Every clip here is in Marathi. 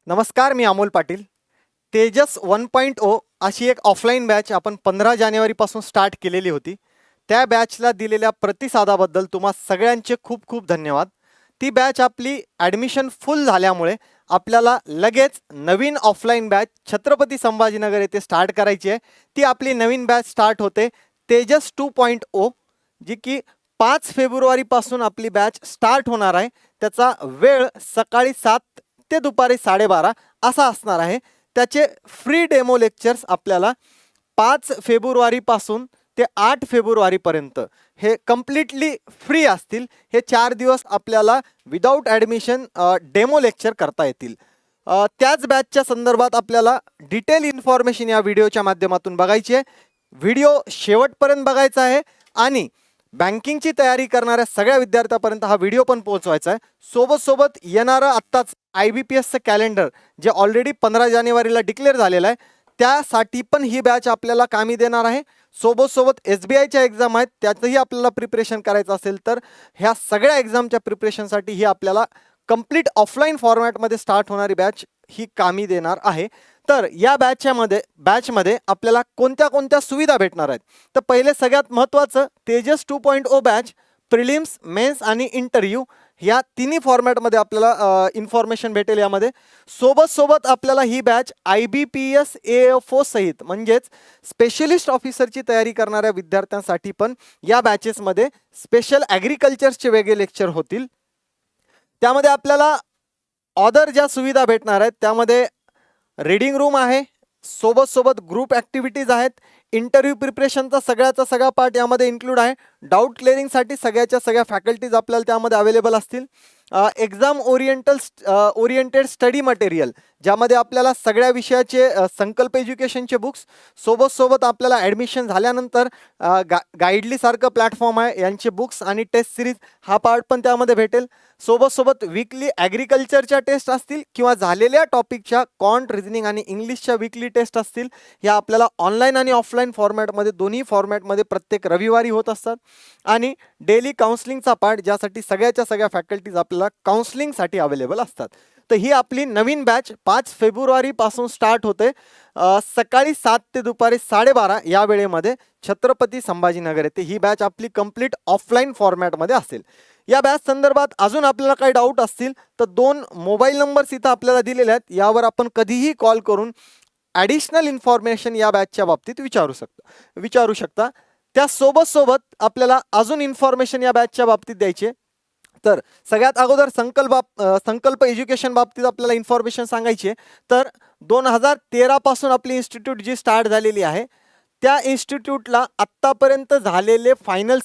नमस्कार, मी अमोल पाटील. तेजस 1.0 अशी एक ऑफलाईन बॅच आपण 15 जानेवारीपासून स्टार्ट केलेली होती. त्या बॅचला दिलेल्या प्रतिसादाबद्दल तुम्हा सगळ्यांचे खूप खूप धन्यवाद. ती बॅच आपली ॲडमिशन फुल झाल्यामुळे आपल्याला लगेच नवीन ऑफलाईन बॅच छत्रपती संभाजीनगर येथे स्टार्ट करायची आहे. ती आपली नवीन बॅच स्टार्ट होते तेजस 2.0, जी की 5 फेब्रुवारीपासून आपली बॅच स्टार्ट होणार आहे. त्याचा वेळ सकाळी 7 ते दुपारी 12:30 असा असणार आहे. त्याचे फ्री डेमो लेक्चर्स आपल्याला 5 फेब्रुवारीपासून ते 8 फेब्रुवारीपर्यंत हे कम्प्लिटली फ्री असतील. हे 4 दिवस आपल्याला विदाऊट ॲडमिशन डेमो लेक्चर करता येतील. त्याच बॅचच्या संदर्भात आपल्याला डिटेल इन्फॉर्मेशन या व्हिडिओच्या माध्यमातून बघायची आहे. व्हिडिओ शेवटपर्यंत बघायचा आहे आणि बँकिंगची तयारी करणाऱ्या सगळ्या विद्यार्थ्यांपर्यंत हा व्हिडिओ पण पोहोचवायचा आहे. सोबत येणारं आत्ताच IBPSचं कॅलेंडर जे ऑलरेडी 15 जानेवारीला डिक्लेअर झालेलं आहे, त्यासाठी पण ही बॅच आपल्याला कामी देणार आहे. सोबत SBIच्या एक्झाम आहेत, त्याचंही आपल्याला प्रिपरेशन करायचं असेल तर ह्या सगळ्या एक्झामच्या प्रिपरेशनसाठी ही आपल्याला कंप्लीट ऑफलाईन फॉर्मॅटमध्ये स्टार्ट होणारी बॅच ही कामी देणार आहे. तर या बॅचमध्ये आपल्याला कोणत्या कोणत्या सुविधा भेटणार आहेत, तर पहिले सगळ्यात महत्त्वाचं तेजस 2.0 बॅच प्रिलिम्स, मेन्स आणि इंटरव्ह्यू या तिन्ही फॉर्मॅटमध्ये आपल्याला इन्फॉर्मेशन भेटेल. यामध्ये सोबत आपल्याला ही बॅच IBPS AFO सहित म्हणजेच स्पेशलिस्ट ऑफिसरची तयारी करणाऱ्या विद्यार्थ्यांसाठी पण या बॅचेसमध्ये स्पेशल ॲग्रिकल्चरचे वेगळे लेक्चर होतील. त्यामध्ये आपल्याला अदर ज्या सुविधा भेटणार आहेत त्यामध्ये रीडिंग रूम आहे, सोबत ग्रुप ॲक्टिव्हिटीज आहेत, इंटरव्ह्यू प्रिपरेशनचा सगळा पार्ट यामध्ये इन्क्लूड आहे. डाऊट क्लिअरिंगसाठी सगळ्या फॅकल्टीज आपल्याला त्यामध्ये अवेलेबल असतील. एक्झाम ओरिएंटेड स्टडी मटेरियल ज्यामध्ये आपल्याला सगळ्या विषयाचे संकल्प एज्युकेशनचे बुक्स, सोबत आपल्याला ॲडमिशन झाल्यानंतर गाईडली सारखं प्लॅटफॉर्म आहे, यांचे बुक्स आणि टेस्ट सिरीज हा पार्ट पण त्यामध्ये भेटेल. सोबत वीकली ॲग्रिकल्चरच्या टेस्ट असतील किंवा झालेल्या टॉपिकच्या कॉन्ट, रिझनिंग आणि इंग्लिशच्या वीकली टेस्ट असतील. ह्या आपल्याला ऑनलाईन आणि ऑफलाईन फॉर्मॅटमध्ये दोन्ही फॉर्मॅटमध्ये प्रत्येक रविवारी होत असतात. आणि डेली काउन्सलिंगचा पार्ट ज्यासाठी सगळ्या फॅकल्टीज आपल्याला काउन्सलिंगसाठी अवेलेबल असतात. तर ही आपली नवीन बॅच 5 फेब्रुवारीपासून स्टार्ट होते. सकाळी 7 ते दुपारी 12:30 या वेळेमध्ये छत्रपती संभाजीनगर येथे ही बॅच आपली कंप्लीट ऑफलाईन फॉर्मॅटमध्ये असेल. या बॅच संदर्भात अजून आपल्याला काही डाऊट असतील तर 2 मोबाईल नंबर्स इथं आपल्याला दिलेले आहेत. यावर आपण कधीही कॉल करून ॲडिशनल इन्फॉर्मेशन या बॅचच्या बाबतीत विचारू शकता. त्या सोबत आपल्याला अजून इन्फॉर्मेशन या बॅचच्या बाबतीत द्यायची. तर सगळ्यात अगोदर संकल्प एज्युकेशन बाबतीत आपल्याला इन्फॉर्मेशन सांगायची आहे. तर 2013 पासून आपली इन्स्टिट्यूट जी स्टार्ट झालेली आहे त्या इन्स्टिट्यूटला आत्तापर्यंत झालेले फायनल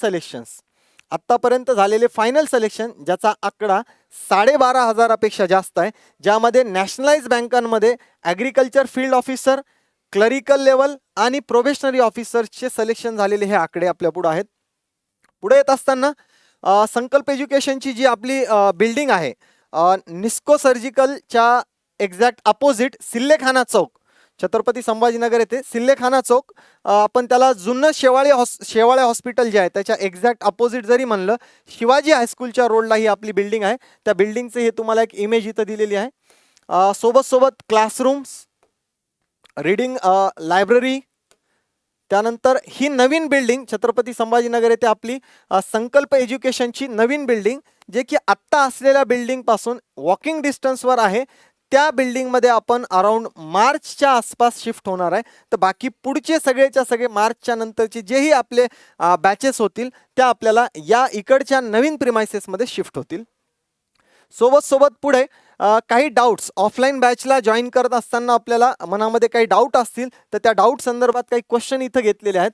सिलेक्शन ज्याचा आकडा 12,500पेक्षा जास्त आहे, ज्यामध्ये नॅशनलाइज बँकांमध्ये agriculture field officer, clerical level आणि प्रोबेशनरी ऑफिसर्सचे सिलेक्शन झालेले हे आकडे आपल्या पुढे आहेत. पुढे येत असताना संकल्प एज्युकेशनची जी आपली बिल्डिंग आहे निस्को सर्जिकलच्या एक्झॅक्ट अपोजिट सिल्लेखाना चौक, छत्रपती संभाजीनगर येथे सिल्लेखाना चौक, आपण त्याला जुनं शेवाळे हॉस्पिटल जे आहे त्याच्या एक्झॅक्ट अपोजिट जरी म्हणलं, शिवाजी हायस्कूलच्या रोडला ही आपली बिल्डिंग आहे. त्या बिल्डिंगचे हे तुम्हाला एक इमेज इथं दिलेली आहे. सोबत क्लासरूम्स, रीडिंग लायब्ररी, त्यानंतर ही नवीन बिल्डिंग छत्रपती संभाजीनगर येथे आपली संकल्प एज्युकेशनची नवीन बिल्डिंग, जे की आत्ता असलेल्या बिल्डिंगपासून वॉकिंग डिस्टन्सवर आहे. त्या बिल्डिंगमध्ये आपण अराउंड मार्चच्या आसपास शिफ्ट होणार आहे. तर बाकी पुढचे सगळे मार्चच्या नंतरचे जेही आपले बॅचेस होतील त्या आपल्याला या इकडच्या नवीन प्रिमायसेसमध्ये शिफ्ट होतील. सोबत पुढे काही डाऊट्स ऑफलाईन बॅचला जॉईन करत असताना आपल्याला मनामध्ये काही डाऊट असतील तर त्या डाऊट संदर्भात काही क्वेश्चन इथं घेतलेले आहेत.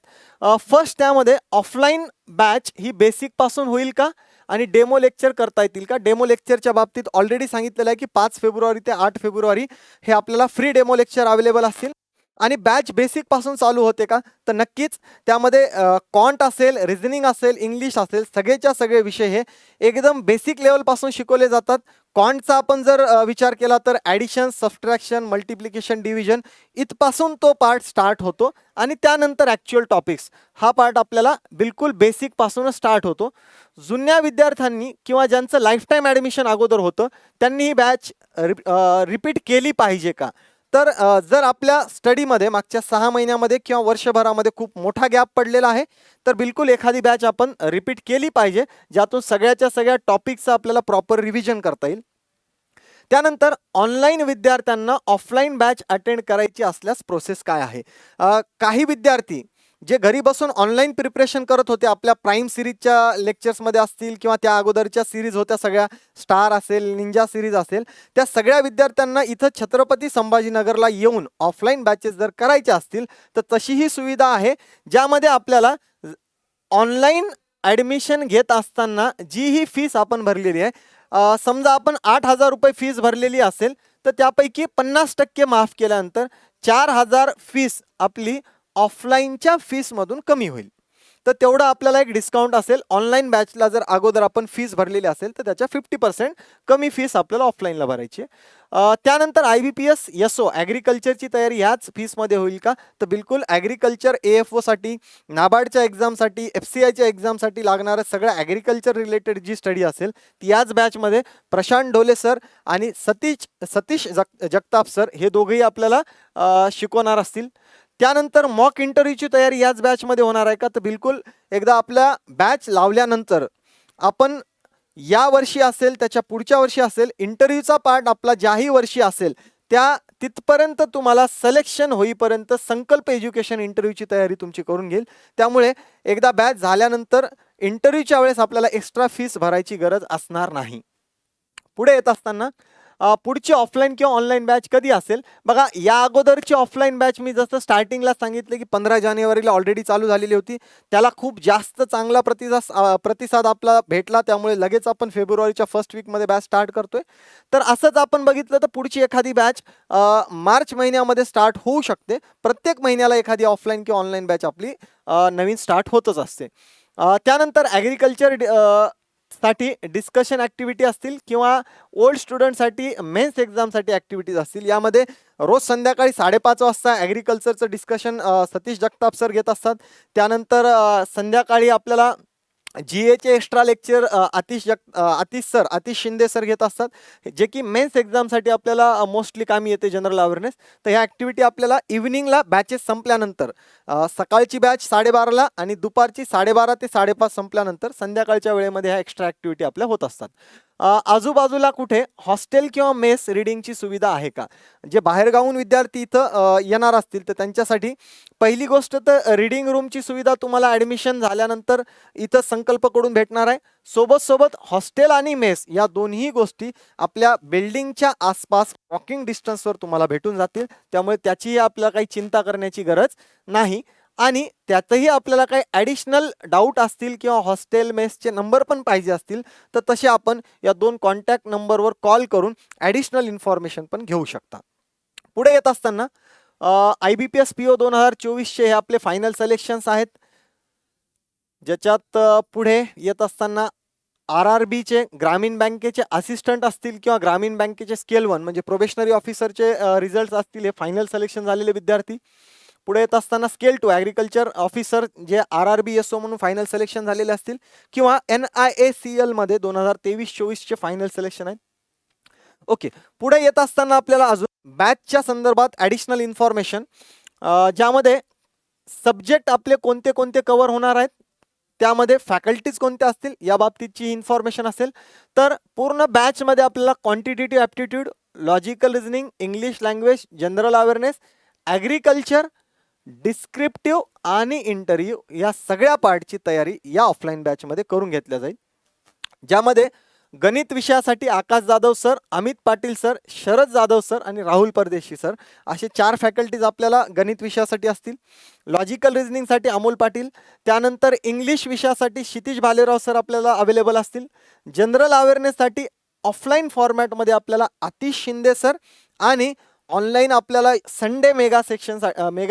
फर्स्ट त्यामध्ये ऑफलाईन बॅच ही बेसिकपासून होईल का आणि डेमो लेक्चर करता येतील का? डेमो लेक्चरच्या बाबतीत ऑलरेडी सांगितलेलं आहे की 5 फेब्रुवारी ते 8 फेब्रुवारी हे आपल्याला फ्री डेमो लेक्चर अवेलेबल असतील. आणि बॅच बेसिकपासून चालू होते का? तर नक्कीच त्यामध्ये क्वांट असेल, रिझनिंग असेल, इंग्लिश असेल, सगळेच्या सगळे विषय हे एकदम बेसिक लेवलपासून शिकवले जातात. क्वांटचा आपण जर विचार केला तर ॲडिशन, सबट्रॅक्शन, मल्टिप्लिकेशन, डिव्हिजन इथपासून तो पार्ट स्टार्ट होतो आणि त्यानंतर ॲक्च्युअल टॉपिक्स हा पार्ट आपल्याला बिलकुल बेसिकपासूनच स्टार्ट होतो. जुन्या विद्यार्थ्यांनी किंवा ज्यांचं लाईफटाईम ॲडमिशन अगोदर होतं त्यांनी ही बॅच रिपीट केली पाहिजे का? तर जर आपल्या स्टडीमध्ये मागच्या 6 महिन्यामध्ये किंवा वर्षभरामध्ये खूप मोठा गॅप पडलेला आहे, तर बिलकुल एखादी बॅच आपण रिपीट केली पाहिजे, ज्यातून सगळ्याच्या सगळ्या टॉपिकचं आपल्याला प्रॉपर रिव्हिजन करता येईल. त्यानंतर ऑनलाईन विद्यार्थ्यांना ऑफलाईन बॅच अटेंड करायची असल्यास प्रोसेस काय आहे? काही विद्यार्थी जे घरी बसून ऑनलाईन प्रिपरेशन करत होते, आपल्या प्राईम सिरीजच्या लेक्चर्समध्ये असतील किंवा त्या अगोदरच्या सिरीज होत्या सगळ्या, स्टार असेल, निंजा सिरीज असेल, त्या सगळ्या विद्यार्थ्यांना इथं छत्रपती संभाजीनगरला येऊन ऑफलाईन बॅचेस जर करायच्या असतील तर तशीही सुविधा आहे, ज्यामध्ये आपल्याला ऑनलाईन ॲडमिशन घेत असताना जी ही फीस आपण भरलेली आहे, समजा आपण 8,000 रुपये फीस भरलेली असेल तर त्यापैकी 50% माफ केल्यानंतर 4,000 फीस आपली ऑफलाईनच्या फीसमधून कमी होईल. तर तेवढं आपल्याला एक डिस्काउंट असेल. ऑनलाईन बॅचला जर अगोदर आपण फीस भरलेली असेल तर त्याच्या 50% कमी फीस आपल्याला ऑफलाईनला भरायची आहे. त्यानंतर IBPS SO ॲग्रिकल्चरची तयारी ह्याच फीसमध्ये होईल का? तर बिलकुल ॲग्रिकल्चर AFOसाठी, नाबार्डच्या एक्झामसाठी, FCIच्या एक्झामसाठी लागणारं सगळं ॲग्रिकल्चर रिलेटेड जी स्टडी असेल ती याच बॅचमध्ये प्रशांत ढोले सर आणि सतीश जगताप सर हे दोघेही आपल्याला शिकवणार असतील. त्यानंतर मॉक इंटरव्ह्यूची तयारी याच बॅचमध्ये होणार आहे का? तर बिलकुल एकदा आपल्या बॅच लावल्यानंतर आपण या वर्षी असेल, त्याच्या पुढच्या वर्षी असेल, इंटरव्ह्यूचा पार्ट आपला ज्याही वर्षी असेल त्या तिथपर्यंत तुम्हाला सिलेक्शन होईपर्यंत संकल्प एज्युकेशन इंटरव्ह्यूची तयारी तुमची करून घेईल. त्यामुळे एकदा बॅच झाल्यानंतर इंटरव्ह्यूच्या वेळेस आपल्याला एक्स्ट्रा फीस भरायची गरज असणार नाही. पुढे येत असताना पुढची ऑफलाईन किंवा ऑनलाईन बॅच कधी असेल? बघा, या अगोदरची ऑफलाईन बॅच मी जसं स्टार्टिंगला सांगितलं की 15 जानेवारीला ऑलरेडी चालू झालेली होती. त्याला खूप जास्त चांगला प्रतिसाद आपला भेटला, त्यामुळे लगेच आपण फेब्रुवारीच्या फर्स्ट वीकमध्ये बॅच स्टार्ट करतोय. तर असंच आपण बघितलं तर पुढची एखादी बॅच मार्च महिन्यामध्ये स्टार्ट होऊ शकते. प्रत्येक महिन्याला एखादी ऑफलाईन किंवा ऑनलाईन बॅच आपली नवीन स्टार्ट होतच असते. त्यानंतर ॲग्रिकल्चर साठी डिस्कशन ॲक्टिव्हिटी असतील किंवा ओल्ड स्टुडंटसाठी मेन्स एक्झामसाठी ॲक्टिव्हिटीज असतील. यामध्ये रोज संध्याकाळी 5:30 वाजता ॲग्रिकल्चरचं डिस्कशन सतीश जगताप सर घेत असतात. त्यानंतर संध्याकाळी आपल्याला GAचे extra lecture Atish Shinde sir घेत असतात, जे की मेन्स एक्झामसाठी आपल्याला मोस्टली कामी येते, जनरल अवेअरनेस. तर ह्या ॲक्टिव्हिटी आपल्याला इव्हिनिंगला बॅचेस संपल्यानंतर, सकाळची बॅच 12:30ला आणि दुपारची 12:30 ते 5:30 संपल्यानंतर संध्याकाळच्या वेळेमध्ये ह्या एक्स्ट्रा ॲक्टिव्हिटी आपल्या होत असतात. आजूबाजूला कुठे हॉस्टेल किंवा मेस रिडिंगची सुविधा आहे का? जे बाहेरगावून विद्यार्थी इथं येणार असतील तर त्यांच्यासाठी पहिली गोष्ट तर रिडिंग रूमची सुविधा तुम्हाला ॲडमिशन झाल्यानंतर इथं संकल्पकडून भेटणार आहे. सोबत हॉस्टेल आणि मेस या दोन्ही गोष्टी आपल्या बिल्डिंगच्या आसपास वॉकिंग डिस्टन्सवर तुम्हाला भेटून जातील. त्यामुळे त्याचीही आपल्याला काही चिंता करण्याची गरज नाही. आणि त्यातही आपल्याला काही ॲडिशनल डाऊट असतील किंवा हॉस्टेल मेसचे नंबर पण पाहिजे असतील तर तसे आपण या 2 कॉन्टॅक्ट नंबरवर कॉल करून ॲडिशनल इन्फॉर्मेशन पण घेऊ शकता. पुढे येत असताना IBPS PO 2024चे हे आपले फायनल सिलेक्शन्स आहेत, ज्याच्यात पुढे येत असताना RRBचे, ग्रामीण बँकेचे असिस्टंट असतील किंवा ग्रामीण बँकेचे स्केल 1 म्हणजे प्रोबेशनरी ऑफिसरचे रिझल्ट असतील, हे फायनल सिलेक्शन झालेले विद्यार्थी. पुढे येत असताना स्केल 2 ॲग्रिकल्चर ऑफिसर जे RRB SO म्हणून फायनल सिलेक्शन झालेले असतील किंवा NIACL मध्ये 2023-24चे फायनल सिलेक्शन आहेत. ओके, पुढे येत असताना आपल्याला अजून बॅचच्या संदर्भात ॲडिशनल इन्फॉर्मेशन, ज्यामध्ये सब्जेक्ट आपले कोणते कोणते कव्हर होणार आहेत, त्यामध्ये फॅकल्टीज कोणत्या असतील या बाबतीतची इन्फॉर्मेशन असेल. तर पूर्ण बॅचमध्ये आपल्याला quantitative aptitude, logical reasoning, English language, general awareness, agriculture, descriptive आणि इंटरव्ह्यू या सगळ्या पार्टची तयारी या ऑफलाईन बॅचमध्ये करून घेतल्या जाईल, ज्यामध्ये गणित विषयासाठी Akash Jadhav sir, Amit Patil sir, Sharad Jadhav sir आणि राहुल परदेशी सर असे 4 फॅकल्टीज आपल्याला गणित विषयासाठी असतील. लॉजिकल रिझनिंगसाठी अमोल पाटील, त्यानंतर इंग्लिश विषयासाठी क्षितिज भालेराव सर आपल्याला अवेलेबल असतील. जनरल अवेअरनेससाठी ऑफलाईन फॉर्मॅटमध्ये आपल्याला आतिश शिंदे सर आणि ऑनलाईन आपल्याला संडे मेगा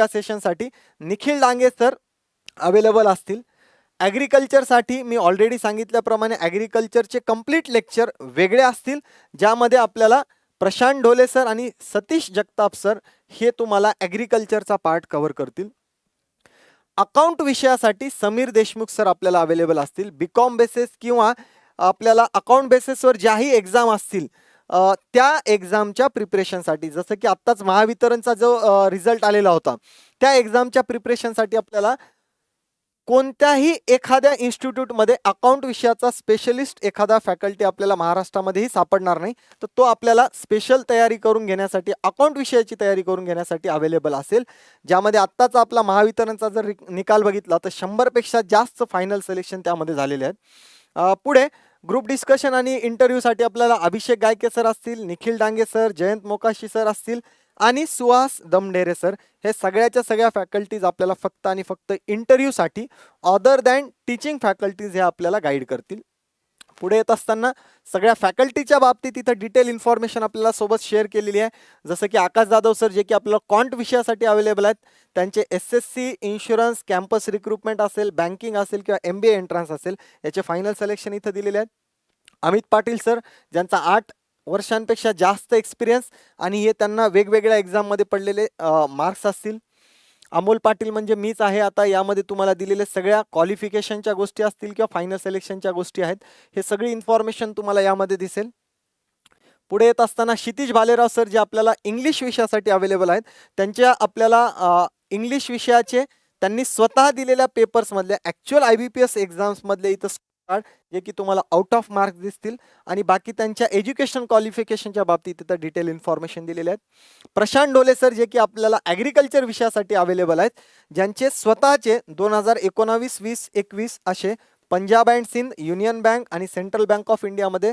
सेशनसाठी निखिल डांगे सर अवेलेबल असतील. ॲग्रिकल्चरसाठी मी ऑलरेडी सांगितल्याप्रमाणे ॲग्रिकल्चरचे कंप्लीट लेक्चर वेगळे असतील, ज्यामध्ये आपल्याला प्रशांत ढोले सर आणि सतीश जगताप सर हे तुम्हाला ॲग्रिकल्चरचा पार्ट कव्हर करतील. अकाउंट विषयासाठी समीर देशमुख सर आपल्याला अवेलेबल असतील. बीकॉम बेसिस किंवा आपल्याला अकाउंट बेसिसवर ज्याही एक्झाम असतील त्या एक्झामच्या प्रिपरेशनसाठी, जसं की आत्ताच महावितरणचा जो रिझल्ट आलेला होता त्या एक्झामच्या प्रिपरेशनसाठी आपल्याला कोणत्याही एखाद्या इन्स्टिट्यूटमध्ये अकाउंट विषयाचा स्पेशलिस्ट एखादा फॅकल्टी आपल्याला महाराष्ट्रामध्येही सापडणार नाही. तर तो आपल्याला स्पेशल तयारी करून घेण्यासाठी, अकाउंट विषयाची तयारी करून घेण्यासाठी अवेलेबल असेल, ज्यामध्ये आत्ताचा आपला महावितरणचा जर निकाल बघितला तर 100पेक्षा जास्त फायनल सिलेक्शन त्यामध्ये झालेले आहेत. पुढे ग्रुप डिस्कशन आणि इंटरव्ह्यूसाठी आपल्याला अभिषेक गायके सर असतील, निखिल डांगे सर, जयंत मोकाशी सर असतील आणि सुहास दमढेरे सर, हे सगळ्याच्या सगळ्या फॅकल्टीज आपल्याला फक्त आणि फक्त इंटरव्ह्यूसाठी अदर दॅन टीचिंग फॅकल्टीज हे आपल्याला गाईड करतील. पुढे येत असताना सगळ्या फॅकल्टीच्या बाबतीत इथं डिटेल इन्फॉर्मेशन आपल्याला सोबत शेअर केलेली आहे. जसं की आकाश जाधव सर जे की आपल्याला क्वांट विषयासाठी अवेलेबल आहेत, त्यांचे SSC, इन्शुरन्स, कॅम्पस रिक्रुटमेंट असेल, बँकिंग असेल किंवा MBA एंट्रन्स असेल, याचे फायनल सिलेक्शन इथं दिलेले आहेत. अमित पाटील सर ज्यांचा 8 वर्षांपेक्षा जास्त एक्सपिरियन्स आणि हे त्यांना वेगवेगळ्या एक्झाममध्ये पडलेले मार्क्स असतील. अमोल पाटील म्हणजे मीच आहे. आता यामध्ये तुम्हाला दिलेल्या सगळ्या क्वालिफिकेशनच्या गोष्टी असतील किंवा फायनल सिलेक्शनच्या गोष्टी आहेत, हे सगळी इन्फॉर्मेशन तुम्हाला यामध्ये दिसेल. पुढे येत असताना क्षितिज भालेराव सर जे आपल्याला इंग्लिश विषयासाठी अवेलेबल आहेत, त्यांच्या आपल्याला इंग्लिश विषयाचे त्यांनी स्वतः दिलेल्या पेपर्समधले ॲक्च्युअल IBPS एक्झाम्समधले इथं जे की तुम्हाला आउट ऑफ मार्क्स दिसतील आणि बाकी त्यांच्या एज्युकेशन क्वालिफिकेशनच्या बाबतीत इथं डिटेल इन्फॉर्मेशन दिलेले आहेत. प्रशांत ढोले सर जे की आपल्याला ॲग्रिकल्चर विषयासाठी अवेलेबल आहेत, ज्यांचे स्वतःचे 2019, 20, 21 असे Punjab and Sind, union bank आणि सेंट्रल बँक ऑफ इंडियामध्ये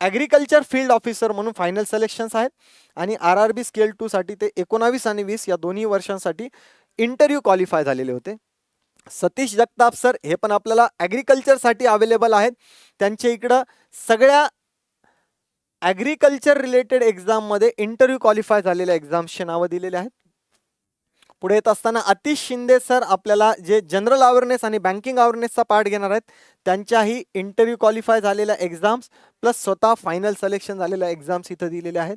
ॲग्रिकल्चर फील्ड ऑफिसर म्हणून फायनल सिलेक्शन्स आहेत आणि RRB स्केल 2 साठी ते 19 आणि 20 या दोन्ही वर्षांसाठी इंटरव्ह्यू क्वालिफाय झालेले होते. सतीश जगताप सर हे पण आपल्याला ॲग्रिकल्चरसाठी अवेलेबल आहेत. त्यांच्या इकडं सगळ्या ॲग्रिकल्चर रिलेटेड एक्झाममध्ये इंटरव्ह्यू क्वालिफाय झालेल्या एक्झाम्सचे नावं दिलेले आहेत. पुढे येत असताना अतिश शिंदे सर आपल्याला जे जनरल अवेअरनेस आणि बँकिंग अवेअरनेसचा पार्ट घेणार आहेत, त्यांच्याही इंटरव्ह्यू क्वालिफाय झालेल्या एक्झाम्स प्लस स्वतः फायनल सिलेक्शन झालेल्या एक्झाम्स इथं दिलेल्या आहेत.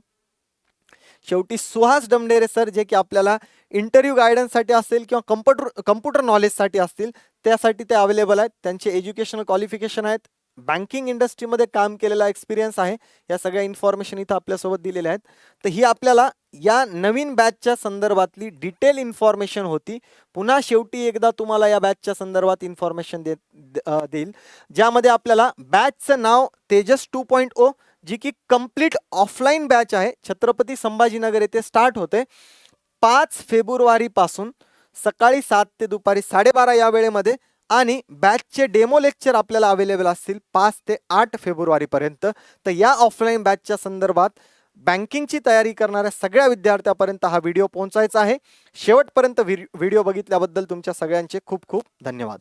शेवटी सुहास दमढेरे सर जे की आपल्याला इंटरव्ह्यू गायडन्ससाठी असेल किंवा कम्प्युटर नॉलेजसाठी असतील त्यासाठी ते अवेलेबल आहेत. त्यांचे एज्युकेशनल क्वालिफिकेशन आहेत, बँकिंग इंडस्ट्रीमध्ये काम केलेला एक्सपिरियन्स आहे, या सगळ्या इन्फॉर्मेशन इथं आपल्यासोबत दिलेल्या आहेत. तर ही आपल्याला या नवीन बॅचच्या संदर्भातली डिटेल इन्फॉर्मेशन होती. पुन्हा शेवटी एकदा तुम्हाला या बॅचच्या संदर्भात इन्फॉर्मेशन देईल, ज्यामध्ये आपल्याला बॅचचं नाव तेजस 2.0 जी की कंप्लीट ऑफलाईन बॅच आहे, छत्रपती संभाजीनगर येथे स्टार्ट होते 5 फेब्रुवारीपासून सकाळी 7 ते दुपारी 12:30 या वेळेमध्ये आणि बॅचचे डेमो लेक्चर आपल्याला अवेलेबल असतील 5 ते 8 फेब्रुवारीपर्यंत. तर या ऑफलाईन बॅचच्या संदर्भात बँकिंगची तयारी करणाऱ्या सगळ्या विद्यार्थ्यांपर्यंत हा व्हिडिओ पोहोचायचा आहे. शेवटपर्यंत व्हिडिओ बघितल्याबद्दल तुमच्या सगळ्यांचे खूप खूप धन्यवाद.